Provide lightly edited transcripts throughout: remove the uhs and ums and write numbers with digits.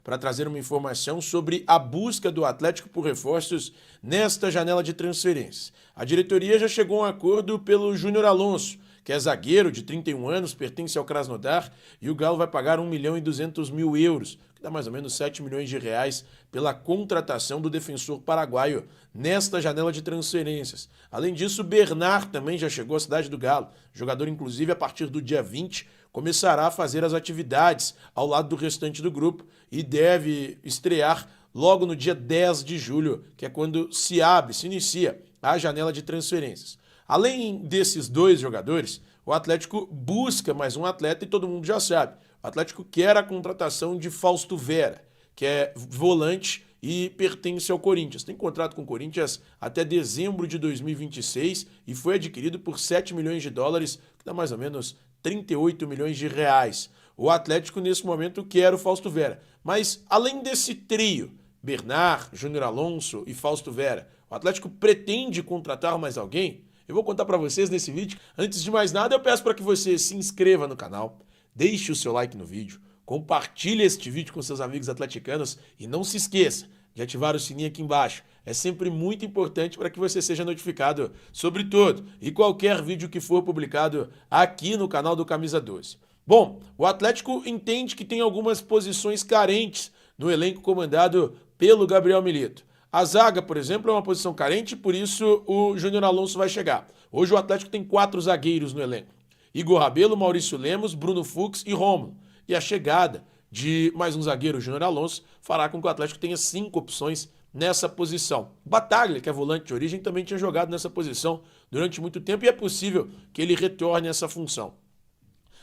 para trazer uma informação sobre a busca do Atlético por reforços nesta janela de transferências. A diretoria já chegou a um acordo pelo Júnior Alonso, que é zagueiro de 31 anos, pertence ao Krasnodar, e o Galo vai pagar 1.200.000 euros, que dá mais ou menos 7 milhões de reais, pela contratação do defensor paraguaio nesta janela de transferências. Além disso, Bernard também já chegou à cidade do Galo. O jogador, inclusive, a partir do dia 20, começará a fazer as atividades ao lado do restante do grupo e deve estrear logo no dia 10 de julho, que é quando se inicia a janela de transferências. Além desses dois jogadores, o Atlético busca mais um atleta e todo mundo já sabe. O Atlético quer a contratação de Fausto Vera, que é volante e pertence ao Corinthians. Tem contrato com o Corinthians até dezembro de 2026 e foi adquirido por 7 milhões de dólares, que dá mais ou menos 38 milhões de reais. O Atlético, nesse momento, quer o Fausto Vera. Mas, além desse trio, Bernard, Júnior Alonso e Fausto Vera, o Atlético pretende contratar mais alguém? Eu vou contar para vocês nesse vídeo. Antes de mais nada, eu peço para que você se inscreva no canal, deixe o seu like no vídeo, compartilhe este vídeo com seus amigos atleticanos e não se esqueça de ativar o sininho aqui embaixo. É sempre muito importante para que você seja notificado sobre todo e qualquer vídeo que for publicado aqui no canal do Camisa 12. Bom, o Atlético entende que tem algumas posições carentes no elenco comandado pelo Gabriel Milito. A zaga, por exemplo, é uma posição carente, por isso o Júnior Alonso vai chegar. Hoje o Atlético tem 4 zagueiros no elenco: Igor Rabelo, Maurício Lemos, Bruno Fux e Rômulo. E a chegada de mais um zagueiro, o Júnior Alonso, fará com que o Atlético tenha 5 opções nessa posição. Bataglia, que é volante de origem, também tinha jogado nessa posição durante muito tempo e é possível que ele retorne a essa função.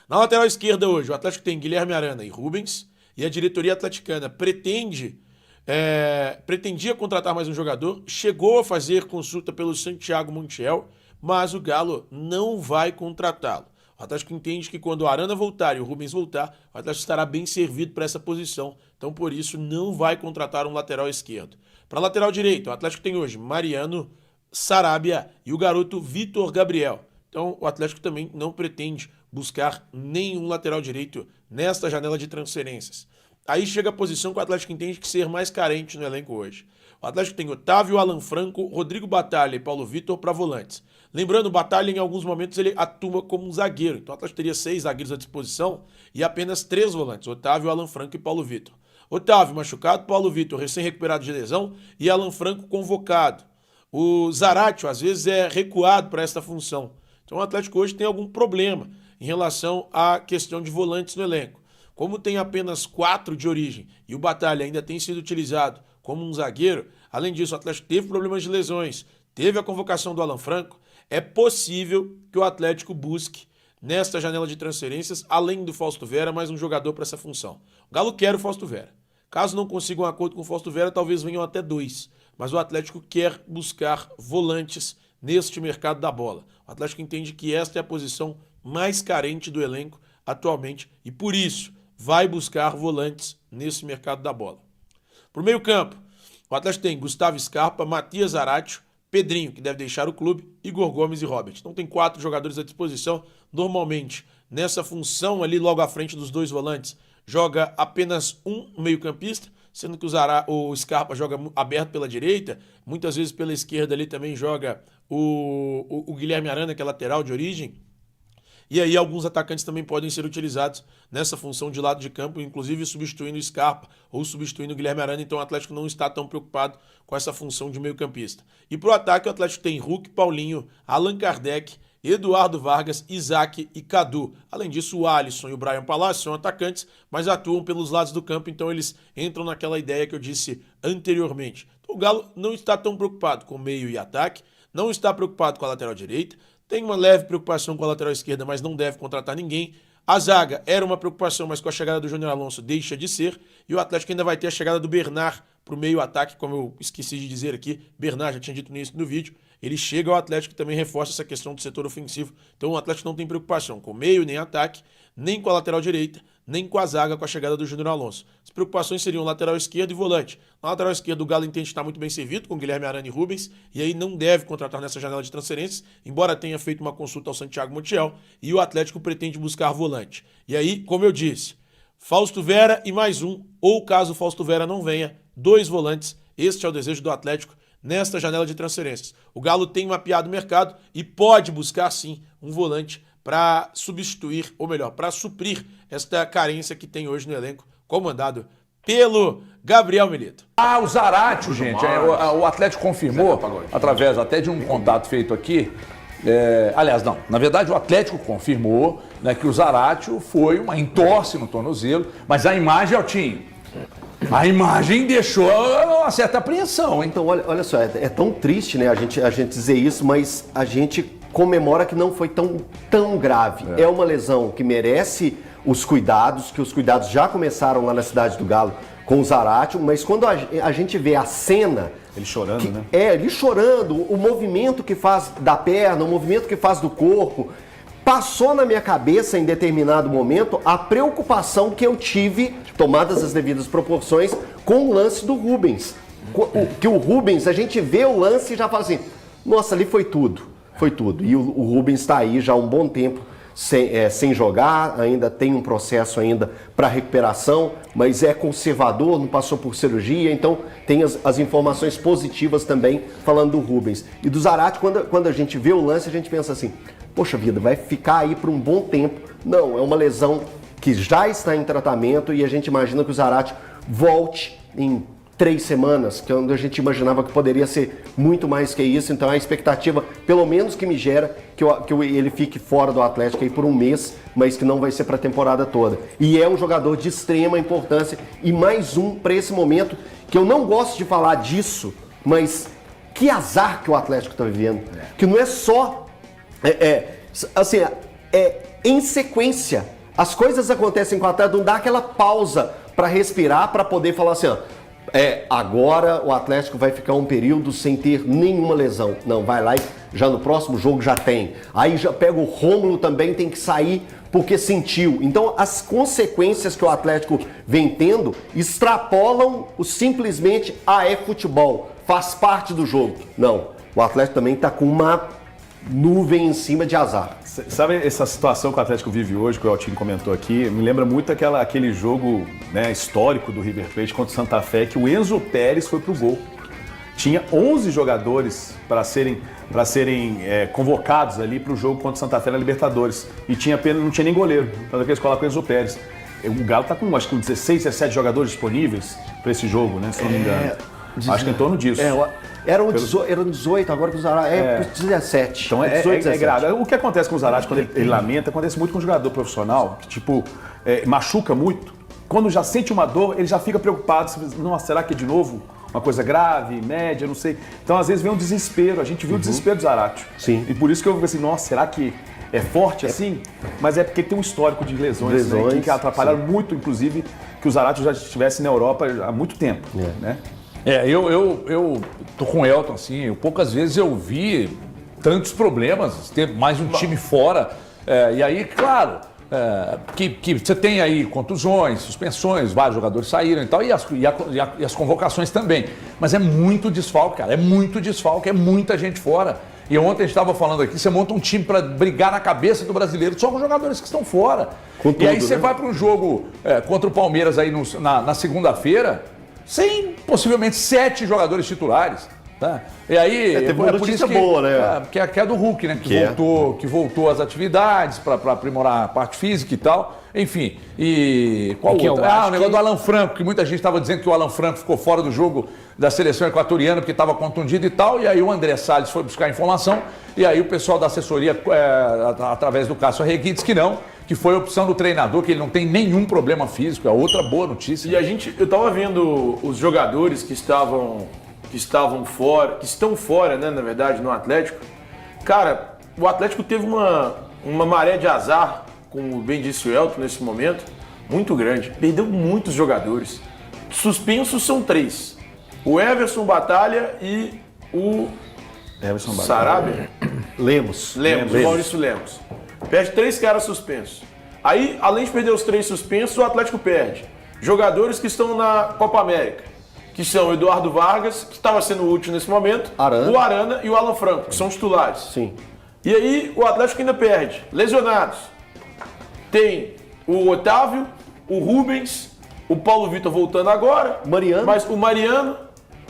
Na lateral esquerda hoje, o Atlético tem Guilherme Arana e Rubens, e a diretoria atleticana pretendia contratar mais um jogador, chegou a fazer consulta pelo Santiago Montiel, mas o Galo não vai contratá-lo. O Atlético entende que quando o Arana voltar e o Rubens voltar, o Atlético estará bem servido para essa posição, então por isso não vai contratar um lateral esquerdo. Para a lateral direita, o Atlético tem hoje Mariano, Sarabia e o garoto Vitor Gabriel. Então o Atlético também não pretende buscar nenhum lateral direito nesta janela de transferências. Aí chega a posição que o Atlético entende que ser mais carente no elenco hoje. O Atlético tem Otávio, Alan Franco, Rodrigo Bataglia e Paulo Vitor para volantes. Lembrando, o Bataglia em alguns momentos ele atua como um zagueiro. Então o Atlético teria 6 zagueiros à disposição e apenas 3 volantes, Otávio, Alan Franco e Paulo Vitor. Otávio machucado, Paulo Vitor recém-recuperado de lesão e Alan Franco convocado. O Zaratio às vezes é recuado para esta função. Então o Atlético hoje tem algum problema em relação à questão de volantes no elenco. Como tem apenas 4 de origem e o Bataglia ainda tem sido utilizado como um zagueiro, além disso o Atlético teve problemas de lesões, teve a convocação do Alan Franco, é possível que o Atlético busque nesta janela de transferências, além do Fausto Vera, mais um jogador para essa função. O Galo quer o Fausto Vera. Caso não consigam um acordo com o Fausto Vera, talvez venham até 2. Mas o Atlético quer buscar volantes neste mercado da bola. O Atlético entende que esta é a posição mais carente do elenco atualmente e por isso vai buscar volantes nesse mercado da bola. Para o meio campo, o Atlético tem Gustavo Scarpa, Matias Zaratio, Pedrinho, que deve deixar o clube, Igor Gomes e Robert. Então tem 4 jogadores à disposição. Normalmente, nessa função ali logo à frente dos 2 volantes, joga apenas um meio-campista, sendo que o Scarpa joga aberto pela direita, muitas vezes pela esquerda ali também joga o Guilherme Arana, que é lateral de origem. E aí alguns atacantes também podem ser utilizados nessa função de lado de campo, inclusive substituindo o Scarpa ou substituindo o Guilherme Arana, então o Atlético não está tão preocupado com essa função de meio campista. E para o ataque o Atlético tem Hulk, Paulinho, Allan Kardec, Eduardo Vargas, Isaac e Cadu. Além disso, o Alisson e o Brian Palacio são atacantes, mas atuam pelos lados do campo, então eles entram naquela ideia que eu disse anteriormente. Então, o Galo não está tão preocupado com meio e ataque, não está preocupado com a lateral direita, tem uma leve preocupação com a lateral esquerda, mas não deve contratar ninguém. A zaga era uma preocupação, mas com a chegada do Júnior Alonso deixa de ser. E o Atlético ainda vai ter a chegada do Bernard para o meio-ataque, como eu esqueci de dizer aqui. Bernard, já tinha dito no início do vídeo. Ele chega ao Atlético e também reforça essa questão do setor ofensivo. Então o Atlético não tem preocupação com meio nem ataque, nem com a lateral direita, nem com a zaga com a chegada do Júnior Alonso. As preocupações seriam lateral esquerdo e volante. Na lateral esquerda o Galo entende estar muito bem servido com Guilherme Arana e Rubens e aí não deve contratar nessa janela de transferências, embora tenha feito uma consulta ao Santiago Montiel e o Atlético pretende buscar volante. E aí, como eu disse, Fausto Vera e mais um, ou caso o Fausto Vera não venha, 2 volantes. Este é o desejo do Atlético nesta janela de transferências. O Galo tem mapeado o mercado e pode buscar sim um volante para substituir, ou melhor, para suprir esta carência que tem hoje no elenco, comandado pelo Gabriel Milito. O Zaratio, gente, o Atlético confirmou, através até de um contato feito aqui, aliás, não, na verdade o Atlético confirmou, né, que o Zaratio foi uma entorse no tornozelo, mas a imagem, Altinho, a imagem deixou uma certa apreensão, hein? Então, olha só, é tão triste, né, a gente dizer isso, mas a gente comemora que não foi tão grave. É uma lesão que merece os cuidados, que os cuidados já começaram lá na Cidade do Galo com o Zaratio, mas quando a gente vê a cena... Ele chorando, né? Ele chorando, o movimento que faz da perna, o movimento que faz do corpo, passou na minha cabeça em determinado momento a preocupação que eu tive, tomadas as devidas proporções, com o lance do Rubens. Que o Rubens, a gente vê o lance e já fala assim, nossa, ali foi tudo. Foi tudo. E o Rubens está aí já há um bom tempo sem jogar, ainda tem um processo ainda para recuperação, mas é conservador, não passou por cirurgia, então tem as informações positivas também falando do Rubens. E do Zaratio, quando a gente vê o lance, a gente pensa assim, poxa vida, vai ficar aí por um bom tempo. Não, é uma lesão que já está em tratamento e a gente imagina que o Zaratio volte em 3 semanas, que é onde a gente imaginava que poderia ser muito mais que isso. Então a expectativa, pelo menos que me gera, que ele fique fora do Atlético aí por um mês, mas que não vai ser para a temporada toda. E é um jogador de extrema importância e mais um para esse momento, que eu não gosto de falar disso, mas que azar que o Atlético está vivendo. Que não é só, em sequência. As coisas acontecem com o Atlético, não dá aquela pausa para respirar, para poder falar assim, ó, agora o Atlético vai ficar um período sem ter nenhuma lesão. Não, vai lá e já no próximo jogo já tem. Aí já pega o Rômulo também, tem que sair porque sentiu. Então as consequências que o Atlético vem tendo extrapolam o simplesmente é futebol, faz parte do jogo. Não, o Atlético também está com uma nuvem em cima de azar. Sabe essa situação que o Atlético vive hoje, que o Altino comentou aqui, me lembra muito aquele jogo, né, histórico do River Plate contra o Santa Fé, que o Enzo Pérez foi pro gol. Tinha 11 jogadores para serem convocados ali para o jogo contra o Santa Fé na Libertadores. E não tinha nem goleiro, tanto que eles colocam o Enzo Pérez. O Galo está com, acho que 16, 17 jogadores disponíveis para esse jogo, né, se não me engano. Acho que em torno disso. Eram 18, agora com o Zaratio 17. Então 18, é grave. O que acontece com o Zaratio quando ele lamenta, acontece muito com o jogador profissional, que machuca muito. Quando já sente uma dor, ele já fica preocupado. Nossa, será que é de novo uma coisa grave, média, não sei. Então às vezes vem um desespero, a gente viu o desespero do Zaratio. Sim. E por isso que eu fico assim, nossa, será que é forte assim? Mas é porque tem um histórico de lesões né, que atrapalharam muito, inclusive, que o Zaratio já estivesse na Europa há muito tempo, né? Eu tô com o Elton, assim, poucas vezes eu vi tantos problemas, ter mais um time fora, e aí, claro, que você tem aí contusões, suspensões, vários jogadores saíram e tal, e as convocações também, mas é muito desfalque, cara, é muita gente fora. E ontem a gente estava falando aqui, você monta um time para brigar na cabeça do brasileiro só com jogadores que estão fora. E aí você vai para um jogo contra o Palmeiras aí na segunda-feira, sem possivelmente 7 jogadores titulares. Tá? E aí, teve uma notícia boa, né? Que é do Hulk, né? Que voltou às atividades para aprimorar a parte física e tal. Enfim, e qual outro? O negócio do Alan Franco, que muita gente estava dizendo que o Alan Franco ficou fora do jogo da seleção equatoriana porque estava contundido e tal. E aí o André Salles foi buscar informação. E aí o pessoal da assessoria, através do Cássio Arregui, disse que não, que foi a opção do treinador, que ele não tem nenhum problema físico. É outra boa notícia. E eu estava vendo os jogadores que estão fora, né, na verdade, no Atlético. Cara, o Atlético teve uma maré de azar, como bem disse o Elton nesse momento, muito grande. Perdeu muitos jogadores. Suspensos são 3. O Everson Batalha e o Sarabia. Lemos. O Maurício Lemos. Perde 3 caras suspensos. Aí, além de perder os 3 suspensos, o Atlético perde jogadores que estão na Copa América, que são o Eduardo Vargas, que estava sendo útil nesse momento, o Arana e o Alan Franco, que são titulares. Sim. E aí o Atlético ainda perde lesionados. Tem o Otávio, o Rubens, o Paulo Vitor voltando agora. Mariano. Mas o Mariano,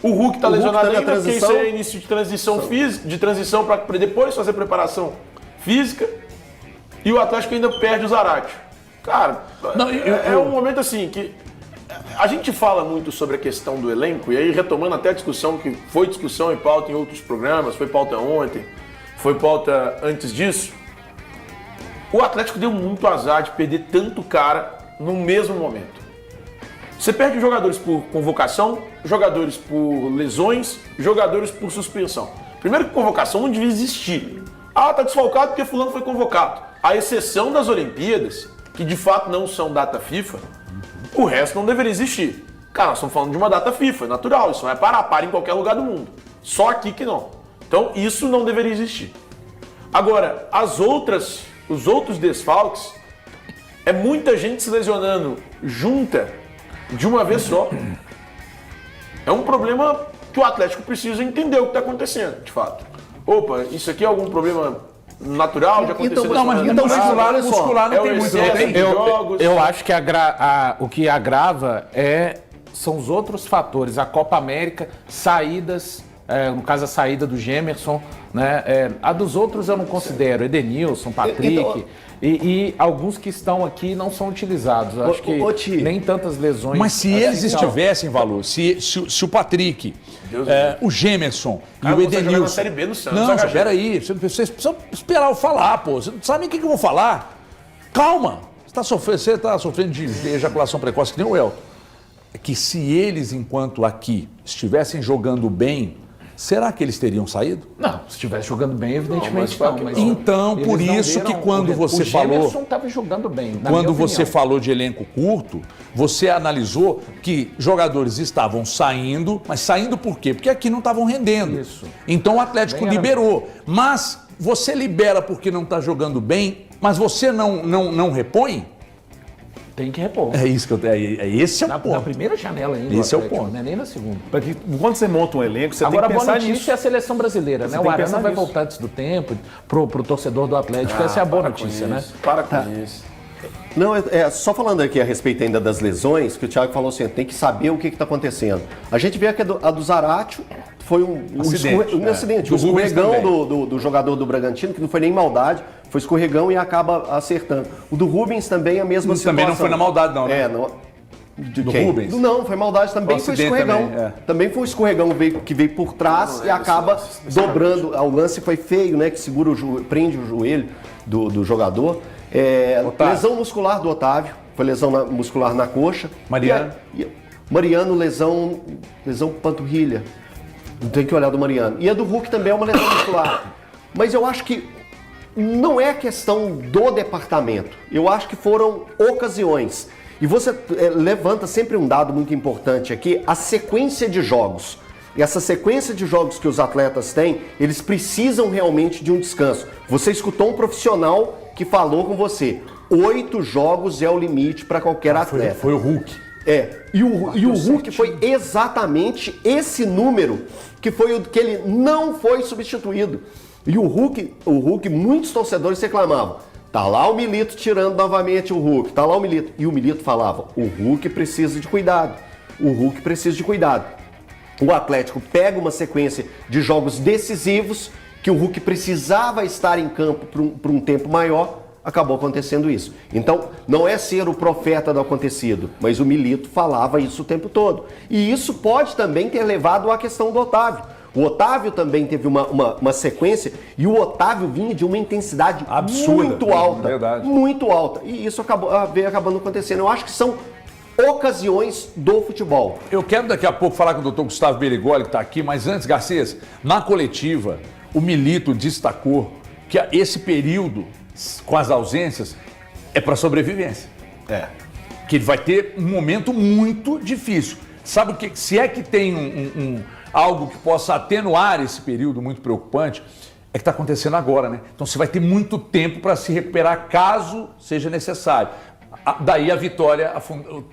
o Hulk tá O Hulk lesionado tá na ainda, porque isso transição. é início de transição física, de transição para depois fazer preparação física. E o Atlético ainda perde o Zarate. Cara, Não, é um momento assim que a gente fala muito sobre a questão do elenco, e aí retomando até a discussão, que foi discussão e pauta em outros programas, foi pauta ontem, foi pauta antes disso. O Atlético deu muito azar de perder tanto cara no mesmo momento. Você perde jogadores por convocação, jogadores por lesões, jogadores por suspensão. Primeiro que convocação não devia existir. Ah, tá desfalcado porque fulano foi convocado. À exceção das Olimpíadas, que de fato não são data FIFA, o resto não deveria existir. Cara, nós estamos falando de uma data FIFA, é natural, isso não é para em qualquer lugar do mundo. Só aqui que não. Então isso não deveria existir. Agora, os outros desfalques, é muita gente se lesionando junta de uma vez só. É um problema que o Atlético precisa entender o que está acontecendo, de fato. Opa, isso aqui é algum problema natural de acontecer? Então, Não, mas Então, muscular não é o tem muito, não excesso tem? de jogos. Eu acho que o que agrava são os outros fatores. A Copa América, saídas, no caso a saída do Gemerson, né? A dos outros eu não considero. Edenilson, Patrick. Então, e alguns que estão aqui não são utilizados. Eu acho que Ti. nem tantas lesões. Mas se assim, eles então. estivessem, Valor, se o Patrick, o Gemerson Cara, e o você jogar Edenilson... na Série B no Santos, Não, HG. peraí, vocês precisam esperar eu falar, pô. Vocês não sabem o que eu vou falar. Calma, você está sofrendo de ejaculação precoce que nem o Elton. É que se eles, enquanto aqui, estivessem jogando bem, será que eles teriam saído? Não, se estivesse jogando bem, evidentemente Não, não. mas Mas Então, eles por não isso que deram quando você o falou... Gemerson estava jogando bem, na Quando minha você opinião. falou de elenco curto, você analisou que jogadores estavam saindo, mas saindo por quê? Porque aqui não estavam rendendo. Isso. Então o Atlético Bem liberou. Mas você libera porque não está jogando bem, mas você não repõe? Tem que repor. É isso que esse é o Na ponto. primeira janela ainda. Esse é o Atlético, ponto. Não é nem na segunda. Porque quando você monta um elenco, você Agora, a tem que boa pensar notícia nisso. é a seleção brasileira, né? tem O que pensar Arana vai nisso. voltar antes do tempo, pro torcedor do Atlético. Essa é a boa Para com notícia, né? isso, Para com isso. Não, só falando aqui a respeito ainda das lesões, que o Thiago falou assim, tem que saber o que está acontecendo. A gente vê que a do Zarate foi um acidente. Do O escorregão Rubens do jogador do Bragantino, que não foi nem maldade, foi escorregão e acaba acertando. O do Rubens também a mesma situação. Também não foi na maldade, não, né? De Do quem? Rubens? Não, foi maldade também, O foi acidente escorregão. também, Também foi um escorregão que veio por trás e acaba dobrando. O lance foi feio, né? Que segura prende o joelho do jogador. Otávio. Lesão muscular do Otávio, foi lesão muscular na coxa. Mariano? Mariano, lesão panturrilha. Tem que olhar do Mariano. E a do Hulk também é uma lesão muscular. Mas eu acho que não é questão do departamento. Eu acho que foram ocasiões. E você levanta sempre um dado muito importante aqui, a sequência de jogos. E essa sequência de jogos que os atletas têm, eles precisam realmente de um descanso. Você escutou um profissional que falou com você, 8 jogos é o limite para qualquer atleta. Foi o Hulk. E o Hulk foi exatamente esse número que foi o que ele não foi substituído. E o Hulk, muitos torcedores reclamavam. Tá lá o Milito tirando novamente o Hulk, tá lá o Milito. E o Milito falava, o Hulk precisa de cuidado. O Hulk precisa de cuidado. O Atlético pega uma sequência de jogos decisivos que o Hulk precisava estar em campo por um tempo maior, acabou acontecendo isso. Então, não é ser o profeta do acontecido, mas o Milito falava isso o tempo todo. E isso pode também ter levado à questão do Otávio. O Otávio também teve uma sequência e o Otávio vinha de uma intensidade Absurda, muito alta. verdade. Muito alta. E isso veio acabando acontecendo. Eu acho que são ocasiões do futebol. Eu quero daqui a pouco falar com o doutor Gustavo Berigoli, que está aqui, mas antes, Garcês, na coletiva, o Milito destacou que esse período, com as ausências, é para sobrevivência. Que ele vai ter um momento muito difícil. Sabe o que? Se é que tem algo que possa atenuar esse período muito preocupante, é que está acontecendo agora, né? Então você vai ter muito tempo para se recuperar caso seja necessário. Daí a vitória,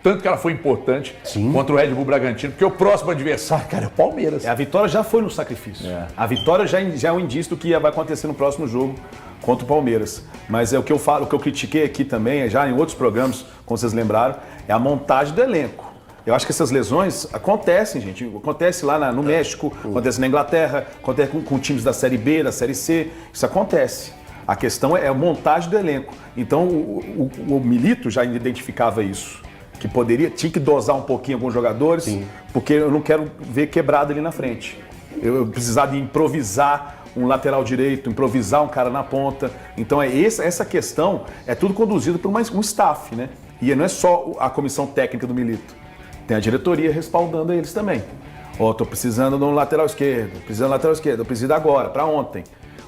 tanto que ela foi importante contra o Red Bull Bragantino, porque o próximo adversário, cara, é o Palmeiras. A vitória já foi no sacrifício. A vitória já é um indício do que vai acontecer no próximo jogo contra o Palmeiras. Mas é o que eu falo, o que eu critiquei aqui também, já em outros programas, como vocês lembraram, é a montagem do elenco. Eu acho que essas lesões acontecem, gente. Acontece lá no México, acontece na Inglaterra, acontece com times da Série B, da Série C. Isso acontece. A questão é a montagem do elenco. Então o Milito já identificava isso. Que tinha que dosar um pouquinho alguns jogadores, porque eu não quero ver quebrado ali na frente. Eu precisava de improvisar um lateral direito, improvisar um cara na ponta. Então essa questão é tudo conduzido por um staff, né? E não é só a comissão técnica do Milito. Tem a diretoria respaldando eles também. Tô precisando de um lateral esquerdo, eu preciso agora, para ontem.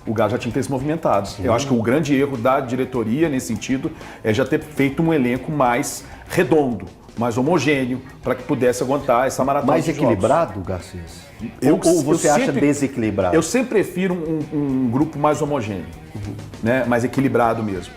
O Galo já tinha que ter se movimentado. Eu acho que o grande erro da diretoria, nesse sentido, é já ter feito um elenco mais redondo, mais homogêneo, para que pudesse aguentar essa maratona. Mais equilibrado, Garcês? Ou você acha desequilibrado? Eu sempre prefiro um grupo mais homogêneo, né? Mais equilibrado mesmo.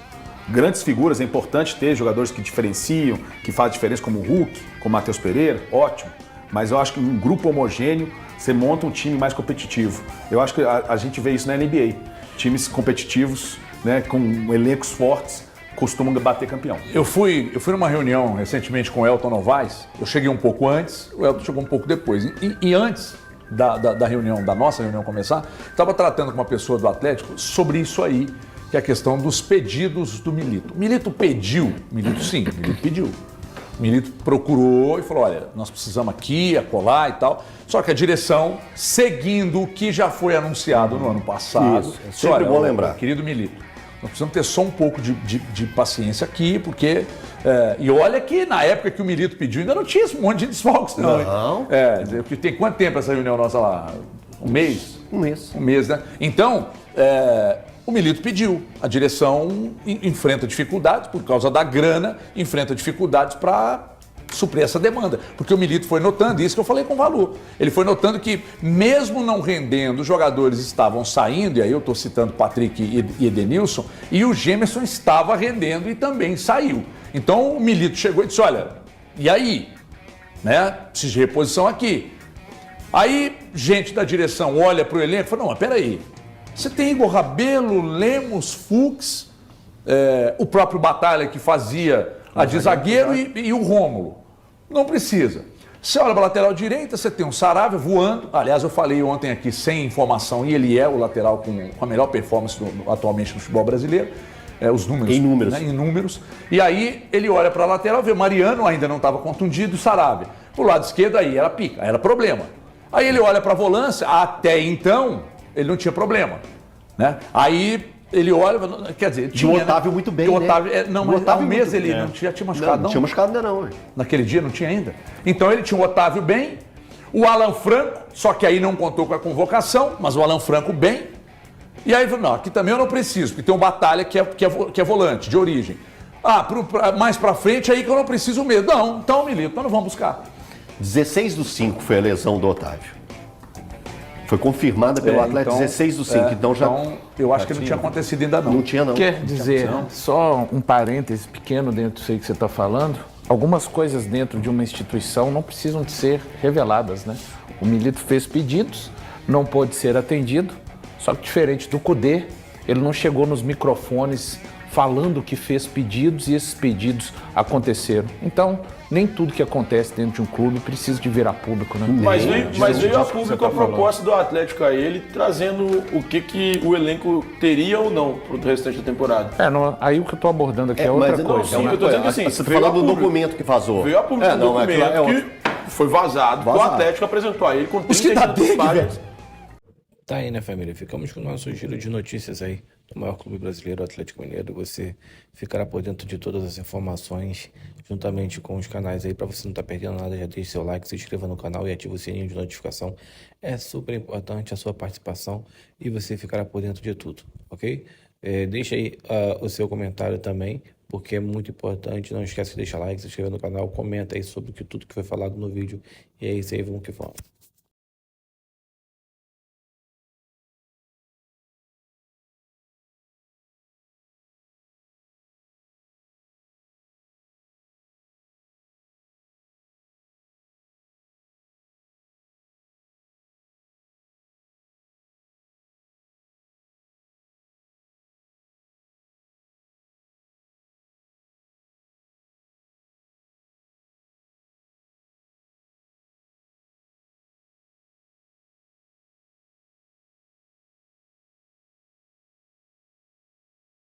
Grandes figuras, é importante ter jogadores que diferenciam, que fazem diferença, como o Hulk, como o Matheus Pereira, ótimo. Mas eu acho que um grupo homogêneo, você monta um time mais competitivo. Eu acho que a gente vê isso na NBA. Times competitivos, né, com elencos fortes, costumam bater campeão. Eu fui numa reunião recentemente com o Elton Novaes. Eu cheguei um pouco antes, o Elton chegou um pouco depois. E antes da reunião, da nossa reunião começar, estava tratando com uma pessoa do Atlético sobre isso aí, que é a questão dos pedidos do Milito. O Milito pediu, Milito pediu. O Milito procurou e falou, olha, nós precisamos aqui, acolá e tal. Só que a direção, seguindo o que já foi anunciado no ano passado... Isso, é sempre bom lembrar. Querido Milito, nós precisamos ter só um pouco de paciência aqui, porque... e olha que na época que o Milito pediu, ainda não tinha esse monte de desfalques, não. Não. Tem quanto tempo essa reunião nossa lá? Um mês? Um mês. Um mês, né? Então... o Milito pediu, a direção enfrenta dificuldades por causa da grana, enfrenta dificuldades para suprir essa demanda. Porque o Milito foi notando, isso que eu falei com o Valu, ele foi notando que mesmo não rendendo, os jogadores estavam saindo, e aí eu estou citando Patrick e Edenilson, e o Gemerson estava rendendo e também saiu. Então o Milito chegou e disse, olha, e aí? Né? Preciso de reposição aqui. Aí gente da direção olha para o elenco e fala, não, mas peraí, você tem Igor Rabelo, Lemos, Fux, o próprio Batalha que fazia a de zagueiro e o Rômulo. Não precisa. Você olha para a lateral direita, você tem um Saravia voando. Aliás, eu falei ontem aqui sem informação, e ele é o lateral com a melhor performance atualmente no futebol brasileiro. Os números. Em números. Né, em números. E aí ele olha para a lateral, vê Mariano, ainda não estava contundido, Saravia. Pro lado esquerdo aí era pica, era problema. Aí ele olha para a volância, até então... ele não tinha problema, né? Aí ele olha, quer dizer... Tinha, o Otávio, né? Muito bem, o Otávio, né? Não, mas há um mês ele não tinha machucado, não? Não tinha machucado ainda não. Naquele dia não tinha ainda. Então ele tinha o Otávio bem, o Alan Franco, só que aí não contou com a convocação, mas o Alan Franco bem. E aí, não, aqui também eu não preciso, porque tem um Batalha que é volante, de origem. Mais pra frente aí que eu não preciso mesmo. Não, então, Milito, nós não vamos buscar. 16/5 foi a lesão do Otávio. Foi confirmada pelo Atlético, 16/5. Então eu acho que não tinha acontecido ainda não. Não tinha não. Quer dizer, só um parêntese pequeno dentro disso aí que você está falando, algumas coisas dentro de uma instituição não precisam de ser reveladas, né? O Milito fez pedidos, não pôde ser atendido, só que diferente do Cudê, ele não chegou nos microfones falando que fez pedidos e esses pedidos aconteceram. Então, nem tudo que acontece dentro de um clube precisa de virar público, né? Mas veio a público a proposta do Atlético a ele, trazendo o que o elenco teria ou não pro restante da temporada. Aí o que eu estou abordando aqui é outra coisa. Sim, eu tô dizendo que assim, você está falando do documento que vazou. Veio a público documento que foi vazado, que o Atlético apresentou a ele com 35 páginas. Tá aí, né, família? Ficamos com o nosso giro de notícias aí do maior clube brasileiro, o Atlético Mineiro. Você ficará por dentro de todas as informações, juntamente com os canais aí, para você não estar perdendo nada. Já deixe seu like, se inscreva no canal e ative o sininho de notificação. É super importante a sua participação e você ficará por dentro de tudo, ok? Deixa aí o seu comentário também, porque é muito importante. Não esquece de deixar like, se inscrever no canal, comenta aí sobre tudo que foi falado no vídeo. E é isso aí, vamos que vamos.